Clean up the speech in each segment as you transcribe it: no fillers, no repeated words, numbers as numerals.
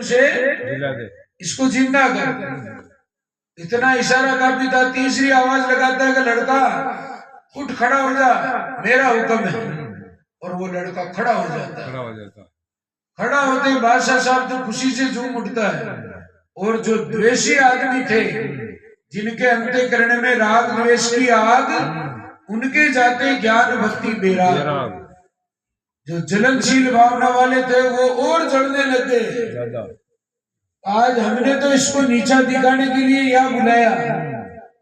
से इसको जिंदा कर। इतना इशारा काफी था। तीसरी आवाज लगाता है कि लड़का उठ खड़ा हो जा, मेरा हुक्म है। और वो लड़का खड़ा हो जाता है। खड़ा होते बादशाह साहब तो खुशी से झूम उठता है। और जो द्वेषी आदमी थे, जिनके अंतःकरण में राग द्वेष की आग, उनके जाते ज्ञान भक्ति बेराग। जो जलनशील भावना वाले थे वो और जलने लगे। आज हमने तो इसको नीचा दिखाने के लिए यहाँ बुलाया,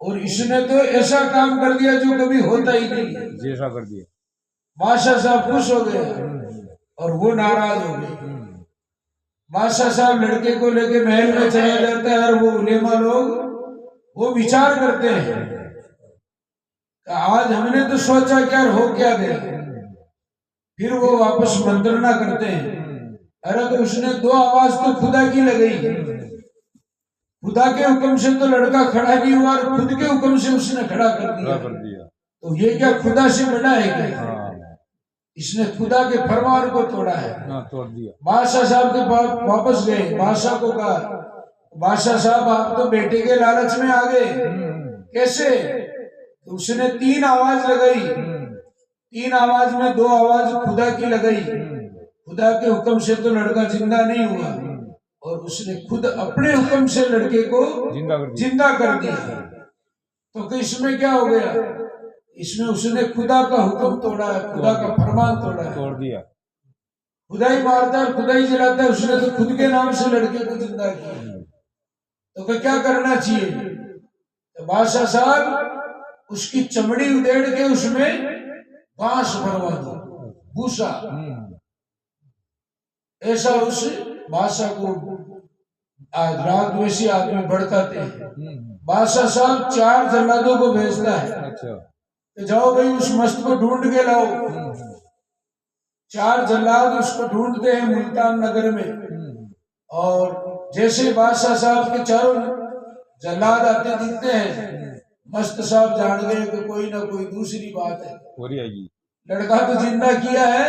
और इसने तो ऐसा काम कर दिया जो कभी होता ही नहीं, जैसा कर दिया। बादशाह साहब खुश हो गए और वो नाराज हो गए। बादशाह साहब लड़के को लेके महल में चला जाता है, और वो उलेमा लोग वो विचार करते हैं कि आज हमने तो सोचा क्या हो क्या गया। फिर वो वापस मंत्रणा करते हैं। अरे तो उसने दो आवाज तो खुदा की लगाई, खुदा के हुक्म से तो लड़का खड़ा नहीं हुआ, और खुद के हुक्म से उसने खड़ा कर दिया। तो ये क्या खुदा से बड़ा है क्या? इसने खुदा के फरमान को तोड़ा है। तोड़ दिया। बादशाह साहब के पास वापस गए। बादशाह को कहा, बादशाह साहब आप तो बेटे के लालच में आ गए, कैसे? तो उसने तीन आवाज लगाई। तीन आवाज में दो आवाज खुदा की लगाई। खुदा के हुक्म से तो लड़का जिंदा नहीं हुआ, और उसने खुद अपने हुक्म से लड़के को जिंदा कर दिया। तो इसमें क्या हो गया? इसमें उसने खुदा का हुक्म तोड़ा है, खुदा का फरमान तोड़ा है, तोड़ दिया। खुदा ही मारता है, खुदा ही जलाता है, उसने तो खुद के नाम से लड़के को जिंदा किया। तो क्या करना चाहिए? तो बादशाह साहब उसकी चमड़ी उधेड़ के उसमें बांस भरवा दो, भूसा। ऐसा उस बादशाह को राग द्वेषी आदमी भड़काते हैं। बादशाह साहब 4 जल्लादों को भेजता है, तो जाओ भाई उस मस्त को ढूंढ के लाओ। 4 जल्लाद उसको ढूंढते हैं मुल्तान नगर में। और जैसे बादशाह साहब के चारों जल्लाद आते दिखते हैं, मस्त साहब जान गए कि कोई ना कोई दूसरी बात है, लड़का तो जिंदा किया है,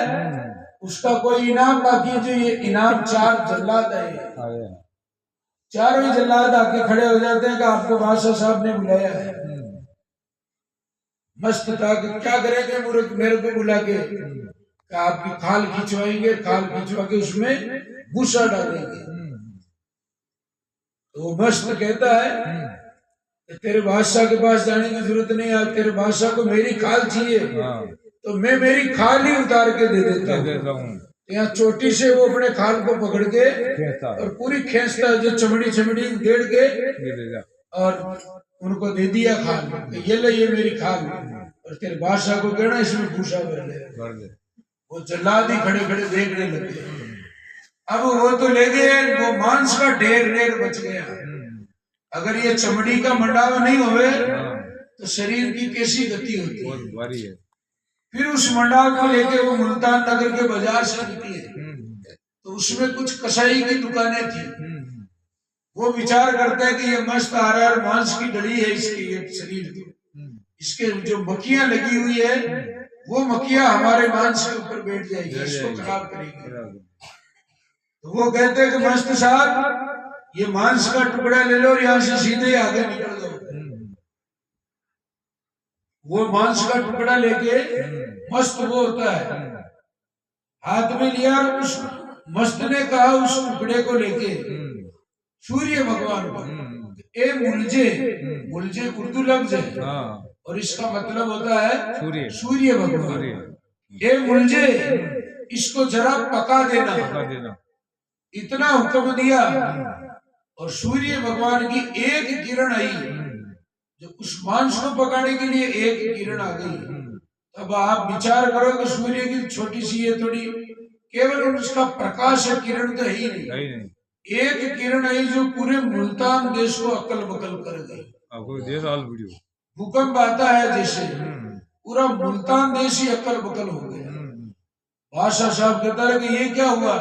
उसका कोई इनाम बाकी है। जो ये इनाम 4 जल्लाद है, चारों ही जल्लाद आके खड़े हो जाते हैं कि आपको बादशाह साहब ने बुलाया है। मस्त था कि क्या करेंगे मेरे को बुला के, आपकी खाल खिंचवाएंगे, खाल खिंचवा के उसमें भूसा डालेंगे। तो मस्त कहता है तेरे बादशाह के पास जाने की जरूरत नहीं है, तेरे बादशाह को मेरी खाल चाहिए तो मैं मेरी खाल ही उतार के दे देता हूँ। यहाँ चोटी से वो अपने खाल को पकड़ के और पूरी खींचता है, जो चमड़ी चमड़ी उधेड़ के और उनको दे दिया खाल, ये ले ये मेरी खाल। और तेरे बादशाह को कहना इसमें भूसा भर ले। वो जल्लाद ही खड़े खड़े देखने लगे। अब वो तो ले गए, वो मांस का ढेर ढेर बच गया। अगर ये चमड़ी का मंडावा नहीं होवे तो शरीर की कैसी गति होती है। फिर उस मंडाव को लेके वो मुल्तान नगर के बाजार से निकले, तो उसमें कुछ कसाई की दुकानें थी। वो विचार करते हैं कि ये मस्त आ रहा है, मांस की डली है इसकी, ये शरीर की, इसके जो मक्खियां लगी हुई है वो मक्खियां हमारे मांस के ऊपर बैठ जाएगी, इसको खराब करेगी। तो वो कहते हैं कि मस्त साहब ये मांस का टुकड़ा ले लो और यहाँ से सीधे आगे निकल दो। वो मांस का टुकड़ा लेके मस्त वो होता है हाथ में लिया, और उस मस्त ने कहा उस टुकड़े को लेके सूर्य भगवान को, ए मुलझे, मुलझे उर्दू लफ्ज है और इसका मतलब होता है सूर्य भगवान। ए मुलझे, इसको जरा पका देना। इतना हुक्म दिया और सूर्य भगवान की एक किरण आई, जो उस मांस को पकाने के लिए एक किरण आ गई। तब आप विचार करो कि सूर्य की छोटी सी ये थोड़ी केवल उसका प्रकाश है, किरण तो है ही नहीं। एक किरण आई जो पूरे मुल्तान देश को अकल बकल कर गई। भूकंप आता है जैसे पूरा मुल्तान देश ही अकल बकल हो गया। बादशाह साहब कहता है कि ये क्या हुआ।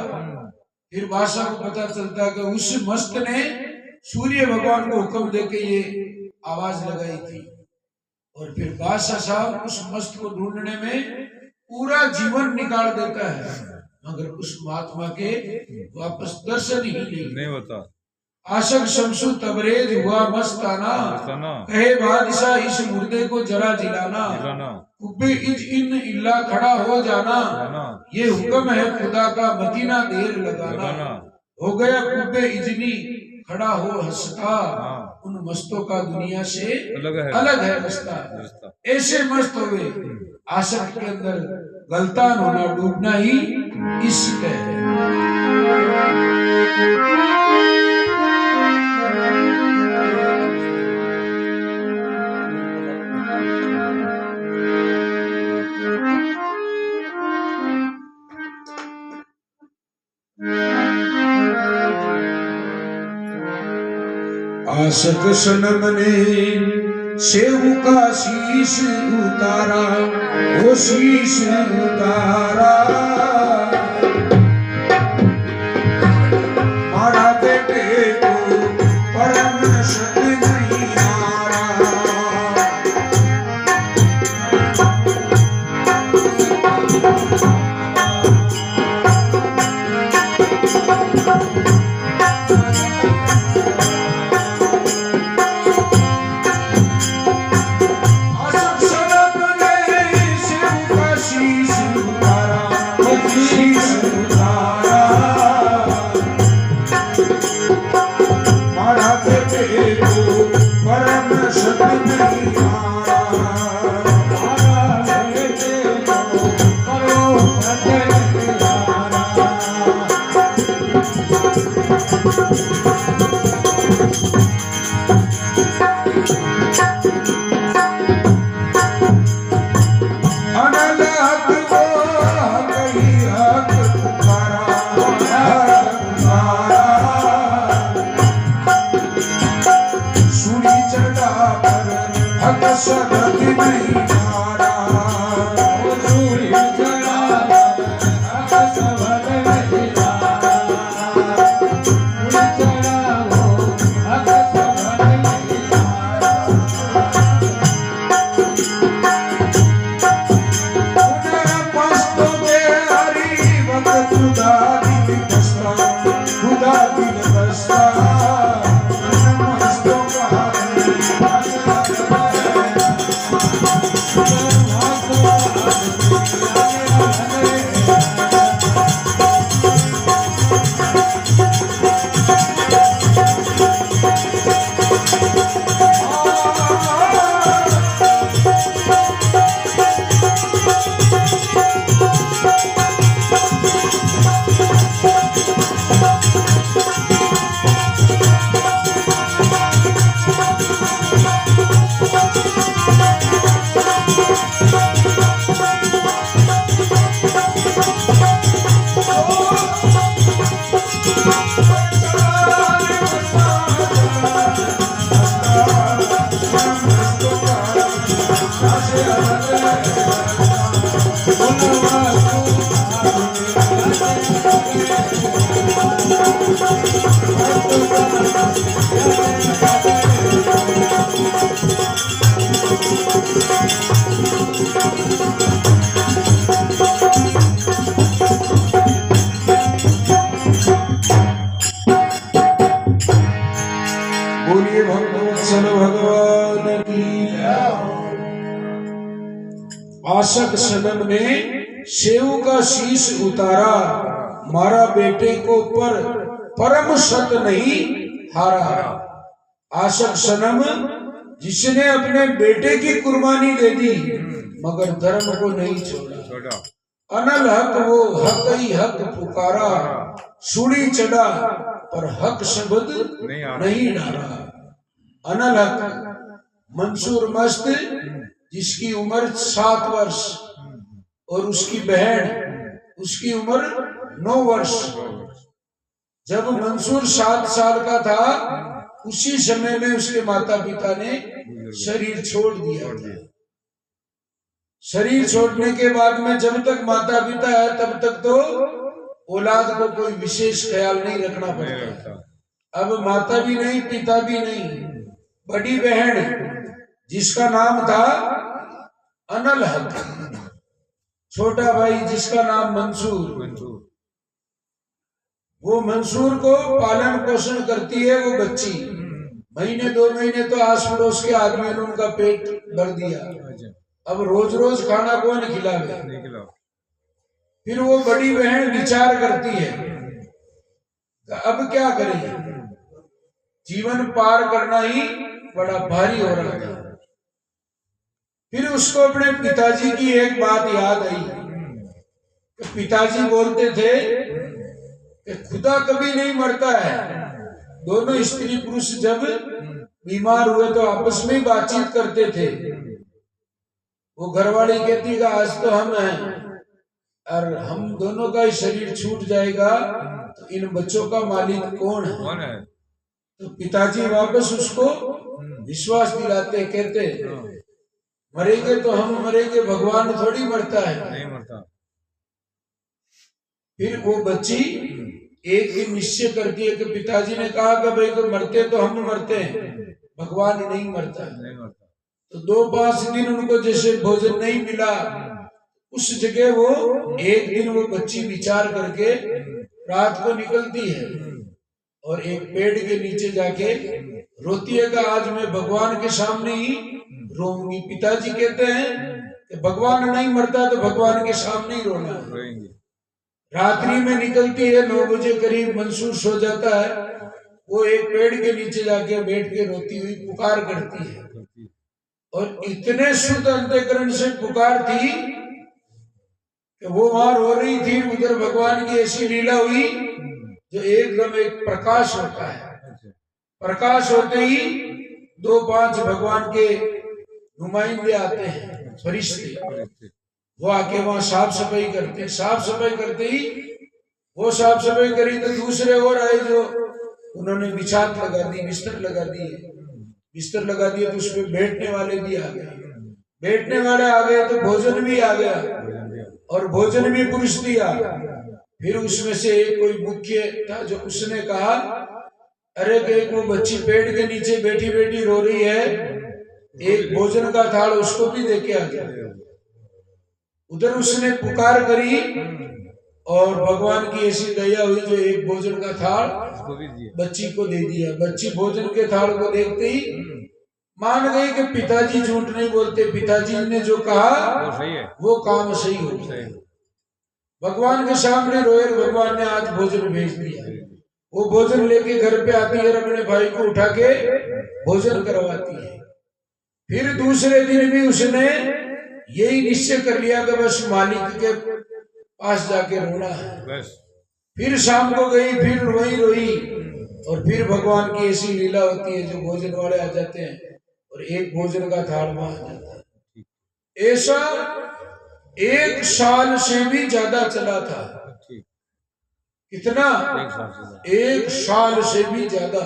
फिर बादशाह को पता चलता है कि उस मस्त ने सूर्य भगवान को हुक्म देके ये आवाज लगाई थी। और फिर बादशाह साहब उस मस्त को ढूंढने में पूरा जीवन निकाल देता है। मगर उस महात्मा के वापस दर्शन ही नहीं होता। आशक शमसु तबरेज हुआ मस्ताना, कहे बादशाह इस मुर्दे को जरा जिलाना, कुब्बे इज इन इल्ला खड़ा हो जाना, ये हुक्म है खुदा का मदीना देर लगाना। हो गया कुब्बे इजनी खड़ा हो हंसता, उन मस्तों का दुनिया से अलग है रास्ता। ऐसे मस्त हुए आशक के अंदर गलतान होना, डूबना ही इश्क है। आशक सनम ने सेव का शीश उतारा, वो शीश उतारा, मारा बेटे को परम सत नहीं मारा। बोलिए भक्तवत्सल भगवान की। आशक सनम ने सेव का शीश उतारा, मारा बेटे को पर परम सत नहीं हारा। आशक सनम जिसने अपने बेटे की कुर्बानी दे दी मगर धर्म को नहीं छोड़ा। अनल हक वो हक ही हक पुकारा, सूढ़ी चढ़ा पर हक शब्द नहीं डाला। अनल हक मंसूर मस्त जिसकी उम्र 7 वर्ष और उसकी बहन उसकी उम्र 9 वर्ष। जब मंसूर 7 साल का था उसी समय में उसके माता पिता ने शरीर छोड़ दिया था। शरीर छोड़ने के बाद में जब तक माता पिता है तब तक तो औलाद को कोई विशेष ख्याल नहीं रखना पड़ता। अब माता भी नहीं पिता भी नहीं, बड़ी बहन जिसका नाम था अनल हक, छोटा भाई जिसका नाम मंसूर, वो मंसूर को पालन पोषण करती है वो बच्ची। महीने 2 महीने तो आस पड़ोस के आदमी ने उनका पेट भर दिया। अब रोज रोज खाना कौन खिलावे? फिर वो बड़ी बहन विचार करती है अब क्या करें, जीवन पार करना ही बड़ा भारी हो रहा था। फिर उसको अपने पिताजी की एक बात याद आई। तो पिताजी बोलते थे कि खुदा कभी नहीं मरता है। दोनों स्त्री पुरुष जब बीमार हुए तो आपस में बातचीत करते थे। वो घरवाली कहती है आज तो हम हैं और हम दोनों का ही शरीर छूट जाएगा तो इन बच्चों का मालिक कौन है? तो पिताजी वापस उसको विश्वास दिलाते, कहते मरेंगे तो हम मरेंगे, भगवान थोड़ी मरता है। नहीं मरता। फिर वो बच्ची एक दिन निश्चय करती है कि पिताजी ने कहा कि भाई तो मरते तो हम मरते हैं, भगवान नहीं मरता। तो 2-5 दिन उनको जैसे भोजन नहीं मिला, उस जगह वो एक दिन वो बच्ची विचार करके रात को निकलती है और एक पेड़ के नीचे जाके रोती है कि आज मैं भगवान के सामने ही रोऊंगी। पिताजी कहते हैं कि भगवान नहीं मरता तो भगवान के सामने ही रोना है। रात्रि में निकलती है, 9 बजे करीब मंसूर सो जाता है। वो एक पेड़ के नीचे जाके बैठ के रोती हुई पुकार करती है और इतने शुद्ध अंतःकरण से पुकार थी कि वो वहां रो रही थी, उधर भगवान की ऐसी लीला हुई जो एकदम एक प्रकाश होता है। प्रकाश होते ही 2-5 भगवान के नुमाइंदे आते हैं, फरिश्ते। वो आके वहां साफ सफाई करते हैं। साफ सफाई करते ही वो साफ सफाई करी तो दूसरे और आए जो उन्होंने बिछात लगा दी, बिस्तर लगा दिए। बिस्तर लगा दिए तो उसमें बैठने वाले भी आ गए। बैठने वाले आ गए तो भोजन भी आ गया और भोजन भी पुरुष दिया। फिर उसमें से एक कोई मुख्य था जो उसने कहा अरे एक वो बच्ची पेड़ के नीचे बैठी बैठी रो रही है, एक भोजन का थाल उसको भी देके आ जाए। उधर उसने पुकार करी और भगवान की ऐसी दया हुई जो एक भोजन का थाल बच्ची को दे दिया। बच्ची भोजन के थाल को देखते ही मान गई कि पिताजी झूठ नहीं बोलते, पिताजी ने जो कहा वो काम सही होता है। भगवान के सामने रोए, भगवान ने आज भोजन भेज दिया। वो भोजन लेके घर पे आती है और अपने भाई को उठा के भोजन करवाती है। फिर दूसरे दिन भी उसने यही निश्चय कर लिया कि बस मालिक के पास जाके रोना है। फिर शाम को गई, फिर रोई रोई और फिर भगवान की ऐसी लीला होती है जो भोजन वाले आ जाते हैं और एक भोजन का थाल वहां आ जाता है। ऐसा 1 साल से भी ज्यादा चला था। कितना? 1 साल से भी ज्यादा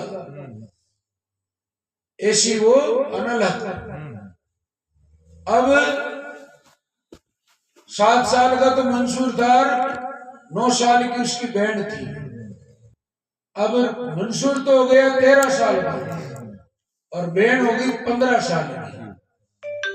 ऐसी वो अनलहत। अब 7 साल का तो मंसूर था, 9 साल की उसकी बहन थी। अब मंसूर तो हो गया 13 साल का और बहन हो गई 15 साल की।